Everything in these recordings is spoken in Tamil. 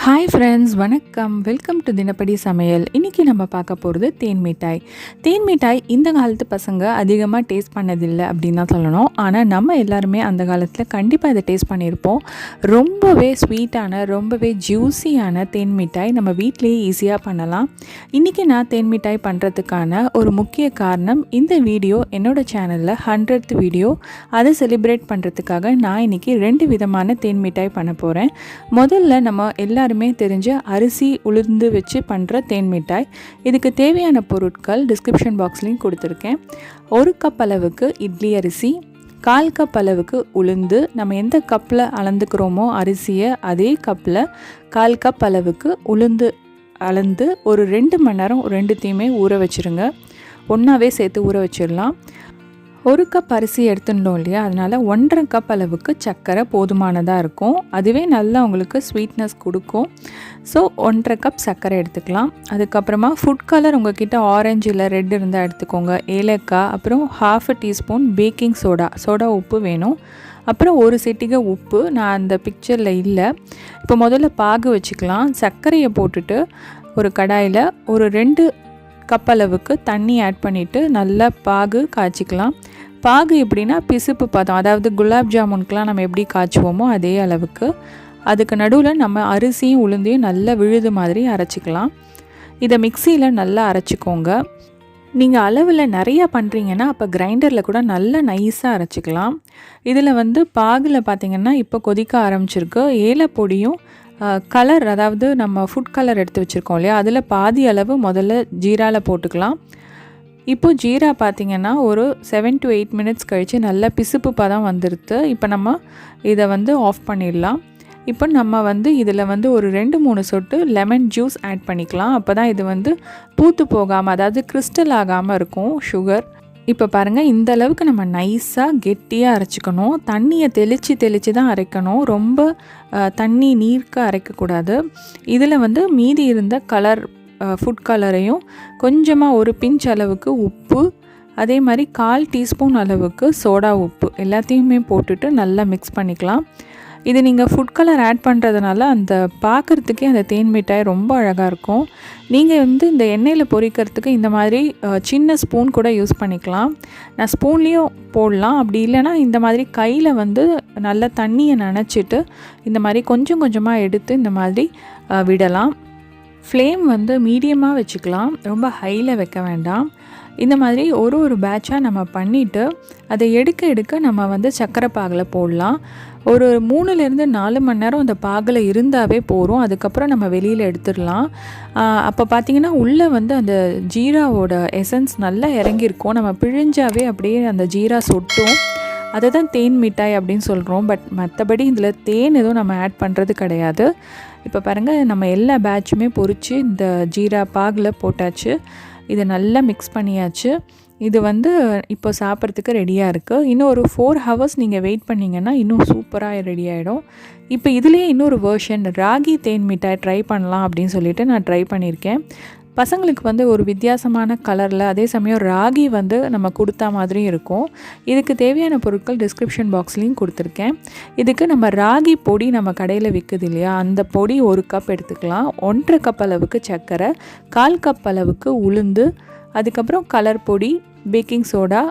ஹாய் ஃப்ரெண்ட்ஸ், வணக்கம். வெல்கம் டு தினப்படி சமையல். இன்றைக்கி நம்ம பார்க்க போகிறது தேன் மிட்டாய். தேன் மிட்டாய் இந்த காலத்து பசங்க அதிகமாக டேஸ்ட் பண்ணதில்லை அப்படின்னு தான் சொல்லணும். ஆனால் நம்ம எல்லாருமே அந்த காலத்தில் கண்டிப்பாக இதை டேஸ்ட் பண்ணியிருப்போம். ரொம்பவே ஸ்வீட்டான, ரொம்பவே ஜூஸியான தேன் மிட்டாய் நம்ம வீட்டிலேயே ஈஸியாக பண்ணலாம். இன்றைக்கி நான் தேன் மிட்டாய் பண்ணுறதுக்கான ஒரு முக்கிய காரணம், இந்த வீடியோ என்னோடய சேனலில் 100th வீடியோ. அதை செலிப்ரேட் பண்ணுறதுக்காக நான் இன்றைக்கி 2 விதமான தேன் மிட்டாய் பண்ண போகிறேன். முதல்ல நம்ம எல்லாருமே தெரிஞ்ச அரிசி உளுந்து வச்சு பண்ணுற தேன் மிட்டாய். இதுக்கு தேவையான பொருட்கள் டிஸ்கிரிப்ஷன் பாக்ஸ்லையும் கொடுத்துருக்கேன். 1 கப் அளவுக்கு இட்லி அரிசி, 1/4 கப் அளவுக்கு உளுந்து. நம்ம எந்த கப்பில் அளந்துக்கிறோமோ அரிசியை அதே கப்பில் 1/4 கப் அளவுக்கு உளுந்து அளந்து ஒரு 2 மணி நேரம் 2த்தையுமே ஊற வச்சுருங்க. ஒன்றாவே சேர்த்து ஊற வச்சிடலாம். 1 கப் அரிசி எடுத்துட்டோம் இல்லையா, அதனால் 1.5 கப் அளவுக்கு சர்க்கரை போதுமானதாக இருக்கும். அதுவே நல்லா உங்களுக்கு ஸ்வீட்னஸ் கொடுக்கும். ஸோ 1.5 கப் சர்க்கரை எடுத்துக்கலாம். அதுக்கப்புறமா ஃபுட் கலர் உங்கள்கிட்ட ஆரஞ்சு இல்லை ரெட் இருந்தால் எடுத்துக்கோங்க. ஏலக்காய், அப்புறம் 1/2 டீஸ்பூன் பேக்கிங் சோடா உப்பு வேணும். அப்புறம் 1 சிட்டிகை உப்பு. நான் அந்த பிக்சரில் இல்லை. இப்போ முதல்ல பாகு வச்சுக்கலாம். சர்க்கரையை போட்டுட்டு ஒரு கடாயில் ஒரு 2 கப் அளவுக்கு தண்ணி ஆட் பண்ணிவிட்டு நல்லா பாகு காய்ச்சிக்கலாம். பாகு எப்படின்னா பிசுப்பு பதம், அதாவது குலாப் ஜாமுனுக்கெலாம் நம்ம எப்படி காய்ச்சுவோமோ அதே அளவுக்கு. அதுக்கு நடுவில் நம்ம அரிசியும் உளுந்தையும் நல்லா விழுது மாதிரி அரைச்சிக்கலாம். இதை மிக்சியில் நல்லா அரைச்சிக்கோங்க. நீங்கள் அளவில் நிறையா பண்ணுறீங்கன்னா அப்போ கிரைண்டரில் கூட நல்லா நைஸாக அரைச்சிக்கலாம். இதில் பாகில் பார்த்திங்கன்னா இப்போ கொதிக்க ஆரம்பிச்சிருக்கு. ஏலப்பொடியும் கலர், அதாவது நம்ம ஃபுட் கலர் எடுத்து வச்சுருக்கோம் இல்லையா, அதில் பாதி அளவு முதல்ல ஜீராவில் போட்டுக்கலாம். இப்போது ஜீரா பார்த்திங்கன்னா ஒரு 7 to 8 மினிட்ஸ் கழித்து நல்லா பிசுப்பு பதம் வந்துடுது. இப்போ நம்ம இதை ஆஃப் பண்ணிடலாம். இப்போ நம்ம இதில் ஒரு 2-3 சொட்டு லெமன் ஜூஸ் ஆட் பண்ணிக்கலாம். அப்போ தான் இது பூத்து போகாமல், அதாவது கிறிஸ்டல் ஆகாமல் இருக்கும் சுகர். இப்போ பாருங்கள், இந்த அளவுக்கு நம்ம நைஸாக கெட்டியாக அரைச்சிக்கணும். தண்ணியை தெளித்து தான் அரைக்கணும். ரொம்ப தண்ணி நீர்க்க அரைக்கக்கூடாது. இதில் மீதி இருந்த கலர், ஃபுட் கலரையும் கொஞ்சமாக ஒரு பிஞ்ச் அளவுக்கு உப்பு, அதே மாதிரி 1/4 டீஸ்பூன் அளவுக்கு சோடா உப்பு எல்லாத்தையுமே போட்டுட்டு நல்லா மிக்ஸ் பண்ணிக்கலாம். இது நீங்கள் ஃபுட் கலர் ஆட் பண்ணுறதுனால அந்த பார்க்குறதுக்கே அந்த தேன் மிட்டாய் ரொம்ப அழகாக இருக்கும். நீங்கள் இந்த எண்ணெயில் பொரிக்கிறதுக்கு இந்த மாதிரி சின்ன ஸ்பூன் கூட யூஸ் பண்ணிக்கலாம். நான் ஸ்பூன்லேயும் போடலாம். அப்படி இல்லைன்னா இந்த மாதிரி கையில் நல்லா தண்ணியை நனைச்சிட்டு இந்த மாதிரி கொஞ்சம் கொஞ்சமாக எடுத்து இந்த மாதிரி விடலாம். ஃப்ளேம் மீடியமாக வச்சுக்கலாம், ரொம்ப ஹையில் வைக்க வேண்டாம். இந்த மாதிரி ஒரு பேட்சாக நம்ம பண்ணிவிட்டு அதை எடுக்க நம்ம சர்க்கரை பாகில் போடலாம். ஒரு 3-4 மணி நேரம் அந்த பாகில் இருந்தாவே போகிறோம். அதுக்கப்புறம் நம்ம வெளியில் எடுத்துடலாம். அப்போ பார்த்திங்கன்னா உள்ளே அந்த ஜீராவோட எசன்ஸ் நல்லா இறங்கியிருக்கும். நம்ம பிழிஞ்சாவே அப்படியே அந்த ஜீரா சொட்டும். அதை தான் தேன் மிட்டாய் அப்படின்னு சொல்கிறோம். பட் மற்றபடி இதில் தேன் எதுவும் நம்ம ஆட் பண்ணுறது கிடையாது. இப்போ பாருங்கள், நம்ம எல்லா பேட்சுமே பொரித்து இந்த ஜீரா பாகில் போட்டாச்சு. இதை நல்லா மிக்ஸ் பண்ணியாச்சு. இது இப்போ சாப்பிட்றதுக்கு ரெடியாக இருக்குது. இன்னும் ஒரு 4 ஹவர்ஸ் நீங்கள் வெயிட் பண்ணிங்கன்னா இன்னும் சூப்பராக ரெடி ஆகிடும். இப்போ இதுலேயே இன்னொரு வேர்ஷன் ராகி தேன் மிட்டாய் ட்ரை பண்ணலாம் அப்படின்னு சொல்லிட்டு நான் ட்ரை பண்ணியிருக்கேன். பசங்களுக்கு ஒரு வித்தியாசமான கலரில், அதே சமயம் ராகி நம்ம கொடுத்தா மாதிரி இருக்கும். இதுக்கு தேவையான பொருட்கள் டிஸ்கிரிப்ஷன் பாக்ஸ்லேயும் கொடுத்துருக்கேன். இதுக்கு நம்ம ராகி பொடி நம்ம கடையில் விற்குது இல்லையா, அந்த பொடி 1 கப் எடுத்துக்கலாம். 1.5 கப் அளவுக்கு சர்க்கரை, 1/4 கப் அளவுக்கு உளுந்து, அதுக்கப்புறம் கலர் பொடி, பேக்கிங் சோடா,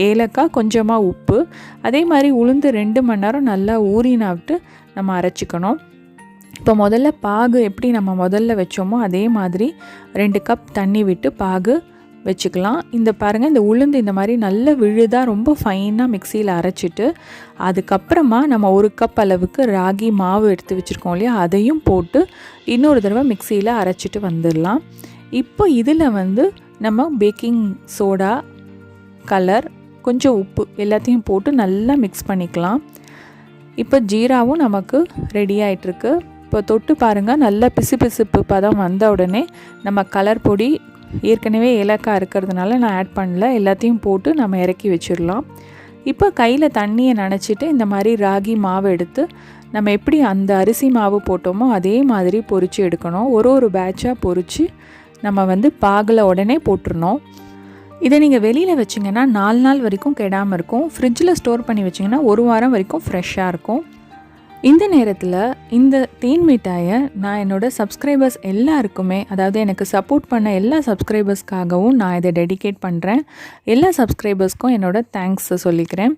ஏலக்காய், கொஞ்சமாக உப்பு. அதே மாதிரி உளுந்து 2 மணி நேரம் நல்லா ஊறினாவிட்டு நம்ம அரைச்சிக்கணும். இப்போ முதல்ல பாகு எப்படி நம்ம முதல்ல வச்சோமோ அதே மாதிரி 2 கப் தண்ணி விட்டு பாகு வச்சுக்கலாம். இந்த பாருங்கள், இந்த உளுந்து இந்த மாதிரி நல்ல விழுதாக ரொம்ப ஃபைனாக மிக்சியில் அரைச்சிட்டு அதுக்கப்புறமா நம்ம 1 கப் அளவுக்கு ராகி மாவு எடுத்து வச்சுருக்கோம் இல்லையா, அதையும் போட்டு இன்னொரு தடவை மிக்சியில் அரைச்சிட்டு வந்துடலாம். இப்போ இதில் நம்ம பேக்கிங் சோடா, கலர், கொஞ்சம் உப்பு எல்லாத்தையும் போட்டு நல்லா மிக்ஸ் பண்ணிக்கலாம். இப்போ ஜீராவும் நமக்கு ரெடி ஆகிட்டுருக்கு. இப்போ தொட்டு பாருங்கள், நல்லா பிசுப்பு பதம் வந்த உடனே நம்ம கலர் பொடி, ஏற்கனவே ஏலக்காய் இருக்கிறதுனால நான் ஆட் பண்ணல, எல்லாத்தையும் போட்டு நம்ம இறக்கி வச்சிடலாம். இப்போ கையில் தண்ணியை நனைச்சிட்டு இந்த மாதிரி ராகி மாவு எடுத்து நம்ம எப்படி அந்த அரிசி மாவு போட்டோமோ அதே மாதிரி பொரித்து எடுக்கணும். ஒரு பேட்சாக பொரித்து நம்ம பாகில் உடனே போட்டுருணும். இதை நீங்கள் வெளியில் வச்சிங்கன்னா 4 நாள் வரைக்கும் கெடாமல் இருக்கும். ஃப்ரிட்ஜில் ஸ்டோர் பண்ணி வச்சிங்கன்னா 1 வாரம் வரைக்கும் ஃப்ரெஷ்ஷாக இருக்கும். இந்த நேரத்தில் இந்த தேன் மிட்டாயை நான் என்னோடய சப்ஸ்கிரைபர்ஸ் எல்லாருக்குமே, அதாவது எனக்கு சப்போர்ட் பண்ண எல்லா சப்ஸ்கிரைபர்ஸ்க்காகவும் நான் இதை டெடிகேட் பண்ணுறேன். எல்லா சப்ஸ்கிரைபர்ஸ்க்கும் என்னோட தேங்க்ஸ் சொல்லிக்கிறேன்.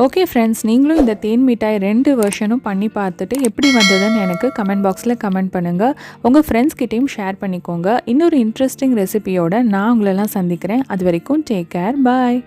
ஓகே ஃப்ரெண்ட்ஸ், நீங்களும் இந்த தேன் மிட்டாய் 2 வெர்ஷனும் பண்ணி பார்த்துட்டு எப்படி வந்ததுன்னு எனக்கு கமெண்ட் பாக்ஸில் கமெண்ட் பண்ணுங்கள். உங்கள் ஃப்ரெண்ட்ஸ்கிட்டையும் ஷேர் பண்ணிக்கோங்க. இன்னொரு இன்ட்ரெஸ்டிங் ரெசிபியோட நான் உங்களெல்லாம் சந்திக்கிறேன். அது வரைக்கும் டேக் கேர், பாய்.